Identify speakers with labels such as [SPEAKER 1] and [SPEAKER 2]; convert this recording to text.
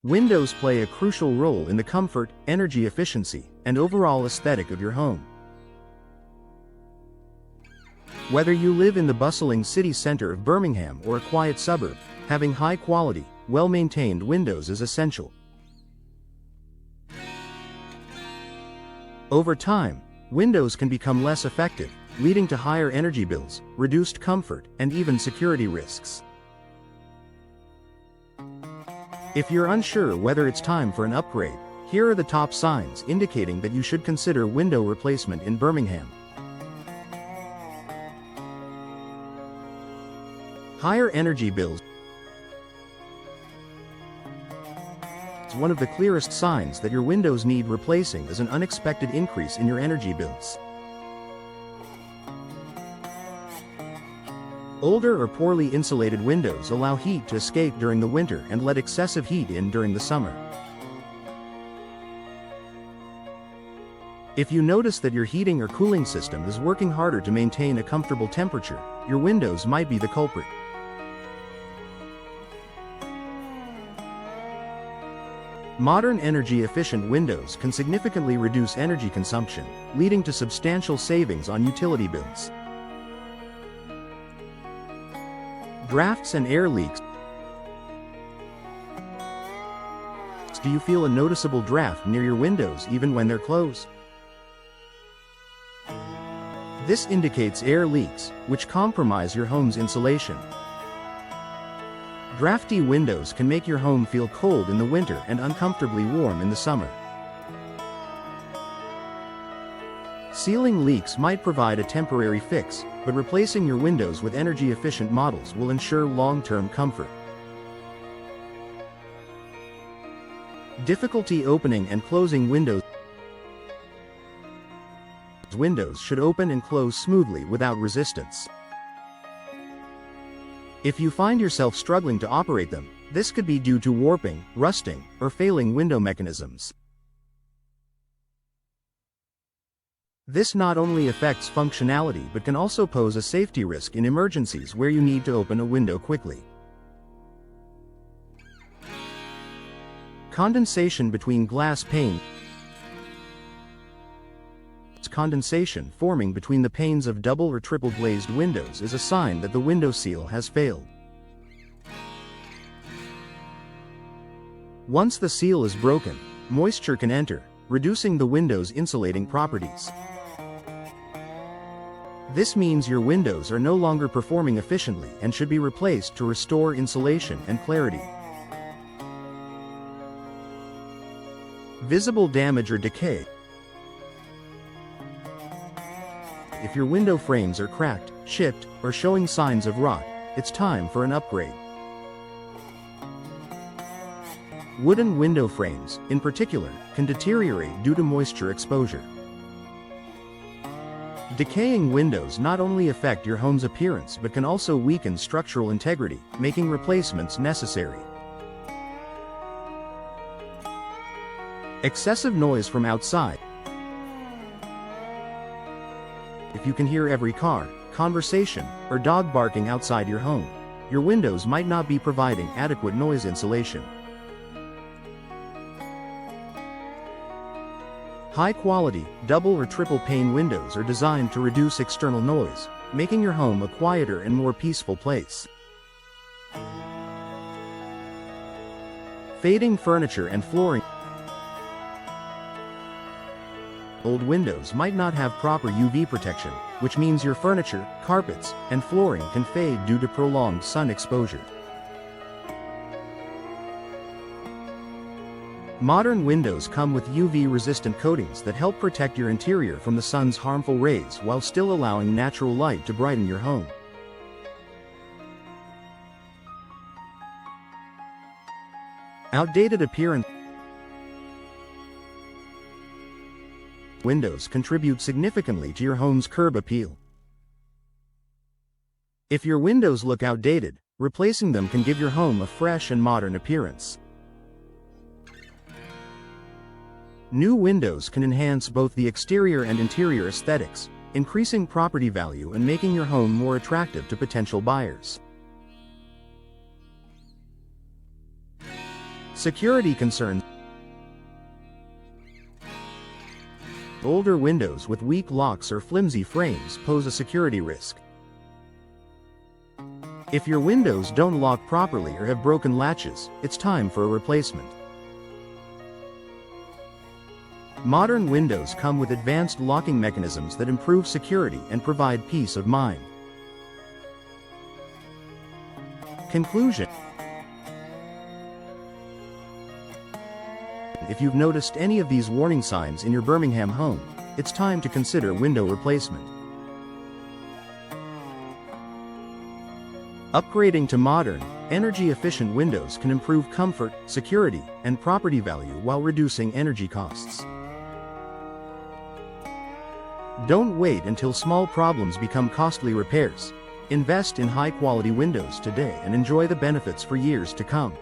[SPEAKER 1] Windows play a crucial role in the comfort, energy efficiency, and overall aesthetic of your home. Whether you live in the bustling city center of Birmingham or a quiet suburb, having high-quality, well-maintained windows is essential. Over time, windows can become less effective, leading to higher energy bills, reduced comfort, and even security risks. If you're unsure whether it's time for an upgrade, here are the top signs indicating that you should consider window replacement in Birmingham. Higher energy bills. One of the clearest signs that your windows need replacing is an unexpected increase in your energy bills. Older or poorly insulated windows allow heat to escape during the winter and let excessive heat in during the summer. If you notice that your heating or cooling system is working harder to maintain a comfortable temperature, your windows might be the culprit. Modern energy-efficient windows can significantly reduce energy consumption, leading to substantial savings on utility bills. Drafts and air leaks. Do you feel a noticeable draft near your windows even when they're closed? This indicates air leaks, which compromise your home's insulation. Drafty windows can make your home feel cold in the winter and uncomfortably warm in the summer. Ceiling leaks might provide a temporary fix, but replacing your windows with energy-efficient models will ensure long-term comfort. Difficulty opening and closing windows. Windows should open and close smoothly without resistance. If you find yourself struggling to operate them, this could be due to warping, rusting, or failing window mechanisms. This not only affects functionality but can also pose a safety risk in emergencies where you need to open a window quickly. Condensation between glass panes. Condensation forming between the panes of double or triple glazed windows is a sign that the window seal has failed. Once the seal is broken, moisture can enter, reducing the window's insulating properties. This means your windows are no longer performing efficiently and should be replaced to restore insulation and clarity. Visible damage or decay. If your window frames are cracked, chipped, or showing signs of rot, it's time for an upgrade. Wooden window frames, in particular, can deteriorate due to moisture exposure. Decaying windows not only affect your home's appearance but can also weaken structural integrity, making replacements necessary. Excessive noise from outside. If you can hear every car, conversation, or dog barking outside your home, your windows might not be providing adequate noise insulation. High-quality, double or triple pane windows are designed to reduce external noise, making your home a quieter and more peaceful place. Fading furniture and flooring. Old windows might not have proper UV protection, which means your furniture, carpets, and flooring can fade due to prolonged sun exposure. Modern windows come with UV-resistant coatings that help protect your interior from the sun's harmful rays while still allowing natural light to brighten your home. Outdated appearance. Windows contribute significantly to your home's curb appeal. If your windows look outdated, replacing them can give your home a fresh and modern appearance. New windows can enhance both the exterior and interior aesthetics, increasing property value and making your home more attractive to potential buyers. Security concerns. Older windows with weak locks or flimsy frames pose a security risk. If your windows don't lock properly or have broken latches, it's time for a replacement. Modern windows come with advanced locking mechanisms that improve security and provide peace of mind. Conclusion. If you've noticed any of these warning signs in your Birmingham home, it's time to consider window replacement. Upgrading to modern, energy-efficient windows can improve comfort, security, and property value while reducing energy costs. Don't wait until small problems become costly repairs. Invest in high-quality windows today and enjoy the benefits for years to come.